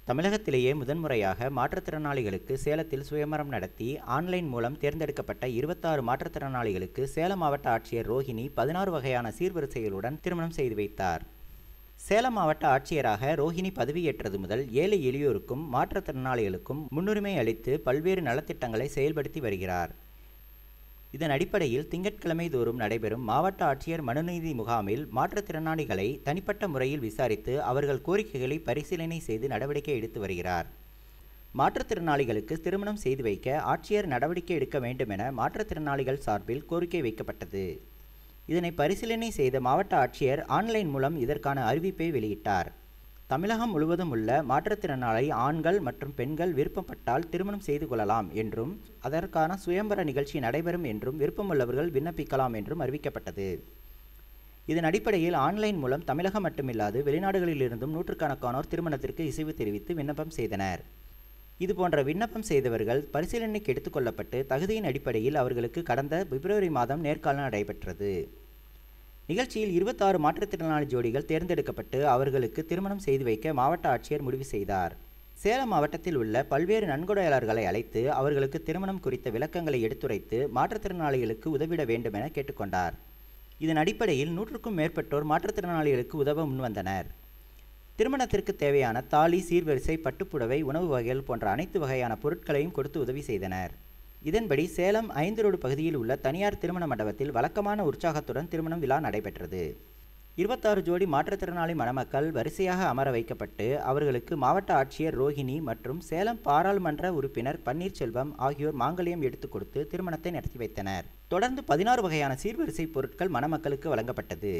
தமிழகத்திலேயே முதன்முறையாக மாற்றுத்திறனாளிகளுக்கு சேலத்தில் சுயமரம் நடத்தி ஆன்லைன் மூலம் தேர்ந்தெடுக்கப்பட்ட 26 மாற்றுத்திறனாளிகளுக்கு சேலம் மாவட்ட ஆட்சியர் ரோஹிணி 16 வகையான சீர்வரிசைகளுடன் திருமணம் செய்து வைத்தார். சேலம் மாவட்ட ஆட்சியராக ரோஹிணி பதவியேற்றது முதல் ஏழை எளியோருக்கும் மாற்றுத்திறனாளிகளுக்கும் முன்னுரிமை அளித்து பல்வேறு நலத்திட்டங்களை செயல்படுத்தி வருகிறார். இதன் அடிப்படையில் திங்கட்கிழமை தோறும் நடைபெறும் மாவட்ட ஆட்சியர் மனுநீதி முகாமில் மாற்றுத்திறனாளிகளை தனிப்பட்ட முறையில் விசாரித்து அவர்கள் கோரிக்கைகளை பரிசீலனை செய்து நடவடிக்கை எடுத்து வருகிறார். மாற்றுத்திறனாளிகளுக்கு திருமணம் செய்து வைக்க ஆட்சியர் நடவடிக்கை எடுக்க வேண்டும் என மாற்றுத்திறனாளிகள் சார்பில் கோரிக்கை வைக்கப்பட்டது. இதனை பரிசீலனை செய்த மாவட்ட ஆட்சியர் ஆன்லைன் மூலம் இதற்கான அறிவிப்பை வெளியிட்டார். தமிழகம் முழுவதும் உள்ள மாற்றுத்திறனாளி ஆண்கள் மற்றும் பெண்கள் விருப்பப்பட்டால் திருமணம் செய்து கொள்ளலாம் என்றும் அதற்கான சுயம்பர நிகழ்ச்சி நடைபெறும் என்றும் விருப்பமுள்ளவர்கள் விண்ணப்பிக்கலாம் என்றும் அறிவிக்கப்பட்டது. இதன் அடிப்படையில் ஆன்லைன் மூலம் தமிழகம் மட்டுமில்லாது வெளிநாடுகளிலிருந்தும் நூற்றுக்கணக்கானோர் திருமணத்திற்கு இசைவு தெரிவித்து விண்ணப்பம் செய்தனர். இதுபோன்ற விண்ணப்பம் செய்தவர்கள் பரிசீலனைக்கு எடுத்துக்கொள்ளப்பட்டு தகுதியின் அடிப்படையில் அவர்களுக்கு கடந்த பிப்ரவரி மாதம் நேர்காணல் நடைபெற்றது. நிகழ்ச்சியில் 26 மாற்றுத்திறனாளி ஜோடிகள் தேர்ந்தெடுக்கப்பட்டு அவர்களுக்கு திருமணம் செய்து வைக்க மாவட்ட ஆட்சியர் முடிவு செய்தார். சேலம் மாவட்டத்தில் உள்ள பல்வேறு நன்கொடையாளர்களை அழைத்து அவர்களுக்கு திருமணம் குறித்த விளக்கங்களை எடுத்துரைத்து மாற்றுத்திறனாளிகளுக்கு உதவிட வேண்டும் என கேட்டுக்கொண்டார். இதன் அடிப்படையில் 100க்கும் மேற்பட்டோர் மாற்றுத்திறனாளிகளுக்கு உதவ முன்வந்தனர். திருமணத்திற்கு தேவையான தாலி, சீர்வரிசை, பட்டுப்புடவை, உணவு வகைகள் போன்ற அனைத்து வகையான பொருட்களையும் கொடுத்து உதவி செய்தனர். இதன்படி சேலம் 5 ரோடு பகுதியில் உள்ள தனியார் திருமண மண்டபத்தில் வழக்கமான உற்சாகத்துடன் திருமணம் விழா நடைபெற்றது. 26 ஜோடி மாற்றுத்திறனாளி மணமக்கள் வரிசையாக அமர வைக்கப்பட்டு அவர்களுக்கு மாவட்ட ஆட்சியர் ரோஹிணி மற்றும் சேலம் பாராளுமன்ற உறுப்பினர் பன்னீர்செல்வம் ஆகியோர் மாங்கல்யம் எடுத்துக் கொடுத்து திருமணத்தை நடத்தி வைத்தனர். தொடர்ந்து 16 வகையான சீர்வரிசை பொருட்கள் மணமக்களுக்கு வழங்கப்பட்டது.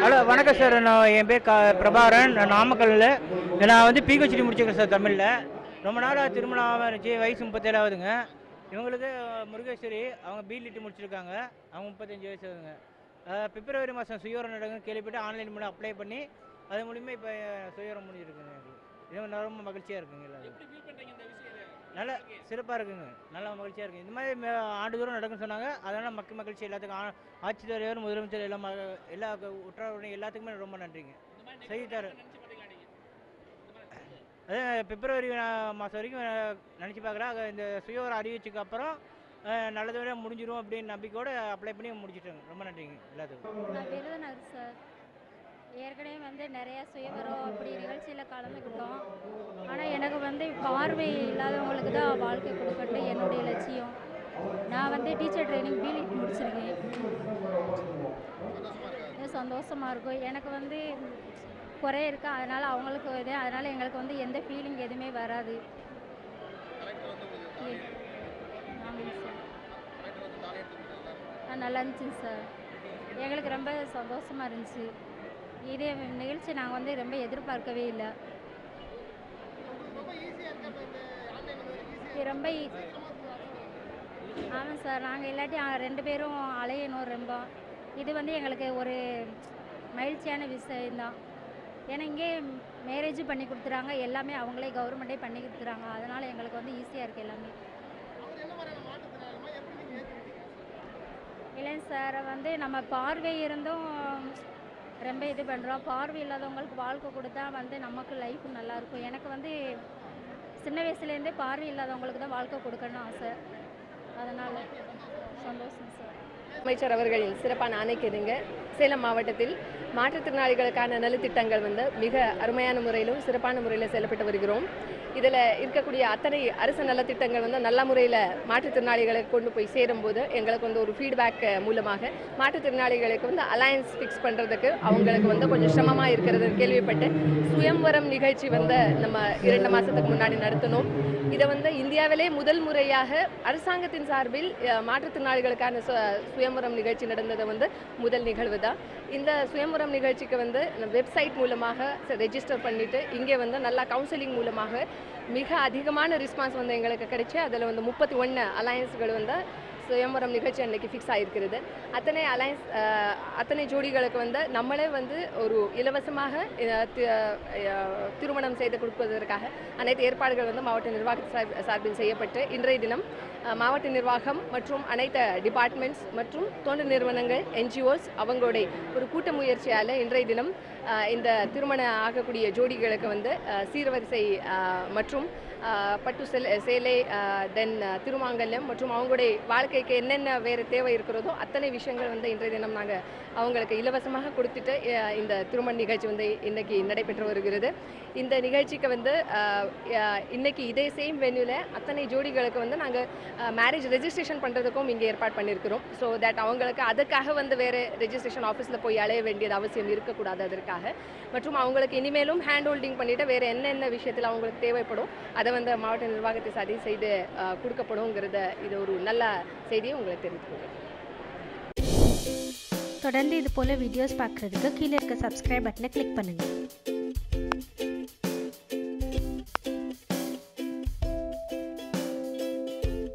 ஹலோ, வணக்கம் சார். என் பேர் பிரபாகரன். நான் நாமக்கல்லில் நான் பிஹெச்டி முடிச்சிருக்கேன் சார் தமிழில். ரொம்ப நாளாக திருமணம் இருந்துச்சு. வயசு 37 ஆகுதுங்க. இவங்களுக்கு முருகேஸ்வரி, அவங்க பிலிட்டு முடிச்சிருக்காங்க. அவங்க 35 வயசு ஆகுதுங்க. பிப்ரவரி மாதம் சுயவரம் நடக்குன்னு கேள்விப்பட்டு ஆன்லைன் மூலம் அப்ளை பண்ணி அது மூலிமா இப்போ சுயவரம் முடிஞ்சிருக்குங்க. இது ரொம்ப மகிழ்ச்சியாக இருக்குங்க. எல்லாரும் நல்லா சிறப்பாக இருக்குங்க. நல்லா மகிழ்ச்சியாக இருக்குது. இந்த மாதிரி ஆண்டுதோறும் நடக்குன்னு சொன்னாங்க. அதனால் மகிழ்ச்சி எல்லாத்துக்கும். ஆட்சித்தலைவர், முதலமைச்சர், எல்லா உற்றாருடைய எல்லாத்துக்குமே ரொம்ப நன்றிங்க. செய்தித்தார் அதே பிப்ரவரி மாதம் வரைக்கும் நினச்சி பார்க்குறேன். இந்த சுயவரம் அறிவிச்சுக்கு அப்புறம் நல்லது வரையும் முடிஞ்சிடும் அப்படின்னு நம்பிக்கையோடு அப்ளை பண்ணி முடிச்சிட்டோங்க. ரொம்ப நன்றிங்க எல்லாத்துக்கும். நான் விருதுநகர் சார். ஏற்கனவே நிறையா சுயவரம் அப்படி நிகழ்ச்சியில் கலந்துக்கிட்டோம். ஆனால் எனக்கு பார்வை இல்லாதவங்களுக்கு தான் வாழ்க்கை கொடுக்கட்டும் என்னுடைய லட்சியம். நான் டீச்சர் ட்ரைனிங் பிலிட் முடிச்சிருக்கேன். சந்தோஷமாக இருக்கும். எனக்கு குறை இருக்கா, அதனால் அவங்களுக்கு அதனால் எங்களுக்கு எந்த ஃபீலிங் எதுவுமே வராது. நல்லா இருந்துச்சுங்க சார். எங்களுக்கு ரொம்ப சந்தோஷமாக இருந்துச்சு. இதே நிகழ்ச்சி நாங்கள் ரொம்ப எதிர்பார்க்கவே இல்லை. ரொம்ப ஆமாம் சார். நாங்கள் இல்லாட்டி 2 பேரும் அலையணும் ரொம்ப. இது எங்களுக்கு ஒரு மகிழ்ச்சியான விஷயம்தான். ஏன்னா இங்கே மேரேஜ் பண்ணி கொடுத்துறாங்க. எல்லாமே அவங்களே கவர்மெண்ட்டே பண்ணி கொடுத்துறாங்க. அதனால் எங்களுக்கு ஈஸியாக இருக்குது எல்லாமே. இல்லைங்க சார். நம்ம பார்வை இருந்தும் ரொம்ப இது பண்ணுறோம். பார்வை இல்லாதவங்களுக்கு வாழ்க்கை கொடுத்தா வந்து நமக்கு லைஃப் நல்லாயிருக்கும். எனக்கு வந்து சின்ன வயசுலேருந்தே பார்வை இல்லாதவங்களுக்கு தான் வாழ்க்கை கொடுக்கணும்னு ஆசை. அதனால் சந்தோஷம் சார். அமைச்சர் அவர்களின் சிறப்பான ஆணைக்கிணங்க சேலம் மாவட்டத்தில் மாற்றுத்திறனாளிகளுக்கான நலத்திட்டங்கள் வந்து மிக அருமையான முறையிலும் சிறப்பான முறையில் செயல்பட்டு வருகிறோம். இதில் இருக்கக்கூடிய அத்தனை அரசு நலத்திட்டங்கள் வந்து நல்ல முறையில் மாற்றுத்திறனாளிகளுக்கு கொண்டு போய் சேரும்போது எங்களுக்கு வந்து ஒரு ஃபீட்பேக் மூலமாக மாற்றுத்திறனாளிகளுக்கு வந்து அலையன்ஸ் ஃபிக்ஸ் பண்ணுறதுக்கு அவங்களுக்கு வந்து கொஞ்சம் சிரமமாக இருக்கிறது கேள்விப்பட்டு சுயம்வரம் நிகழ்ச்சி வந்து நம்ம 2 மாதத்துக்கு முன்னாடி நடத்தினோம். இதை வந்து இந்தியாவிலே முதல் முறையாக அரசாங்கத்தின் சார்பில் மாற்றுத்திறனாளிகளுக்கான சுயம்வரம் நிகழ்ச்சி நடந்தது வந்து முதல் நிகழ்வு தான். இந்த சுயம்வரம் நிகழ்ச்சிக்கு வந்து வெப்சைட் மூலமாக ரெஜிஸ்டர் பண்ணிவிட்டு இங்கே வந்து நல்லா கவுன்சிலிங் மூலமாக மிக அதிகமான ரெஸ்பான்ஸ் வந்து எங்களுக்கு கிடைச்சி அதில் வந்து 31 அலையன்ஸ்கள் வந்து சுயம்வரம் நிகழ்ச்சி அன்றைக்கி ஃபிக்ஸ் ஆகிருக்கிறது. அத்தனை ஜோடிகளுக்கு வந்து நம்மளே வந்து ஒரு இலவசமாக திருமணம் செய்து கொடுப்பதற்காக அனைத்து ஏற்பாடுகள் வந்து மாவட்ட நிர்வாக சார்பில் செய்யப்பட்டு இன்றைய தினம் மாவட்ட நிர்வாகம் மற்றும் அனைத்து டிபார்ட்மெண்ட்ஸ் மற்றும் தொண்டு நிறுவனங்கள் NGOs அவங்களுடைய ஒரு கூட்ட முயற்சியால் இன்றைய தினம் இந்த திருமணம் ஆகக்கூடிய ஜோடிகளுக்கு வந்து சீர்வரிசை மற்றும் பட்டு சேலை தென் திருமாங்கல்யம் மற்றும் அவங்களுடைய வாழ்க்கைக்கு என்னென்ன வேறு தேவை இருக்கிறதோ அத்தனை விஷயங்கள் வந்து இன்றைய தினம் நாங்கள் அவங்களுக்கு இலவசமாக கொடுத்துட்டு இந்த திருமண நிகழ்ச்சி வந்து இன்றைக்கி நடைபெற்று வருகிறது. இந்த நிகழ்ச்சிக்கு வந்து இன்றைக்கி இதே சேம் வென்யூவில் அத்தனை ஜோடிகளுக்கு வந்து நாங்கள் மேரேஜ் ரெஜிஸ்ட்ரேஷன் பண்ணுறதுக்கும் இங்கே ஏற்பாடு பண்ணியிருக்கிறோம். ஸோ தட் அவங்களுக்கு அதுக்காக வந்து வேறு ரெஜிஸ்ட்ரேஷன் ஆஃபீஸில் போய் அலைய வேண்டியது அவசியம் இருக்கக்கூடாது. அதற்காக மற்றும் அவங்களுக்கு இனிமேலும் ஹேண்ட் ஹோல்டிங் பண்ணிவிட்டு வேறு என்னென்ன விஷயத்தில் அவங்களுக்கு தேவைப்படும் அதை வந்து மாவட்ட நிர்வாகத்தை சரி செய்து கொடுக்கப்படுங்கிறத இது ஒரு நல்ல செய்தியை உங்களுக்கு தெரிவித்துக்கிறேன். தொடர்ந்து இது போல வீடியோஸ் பார்க்குறதுக்கு கீழே இருக்க சப்ஸ்கிரைப் பட்டனை கிளிக் பண்ணுங்கள்.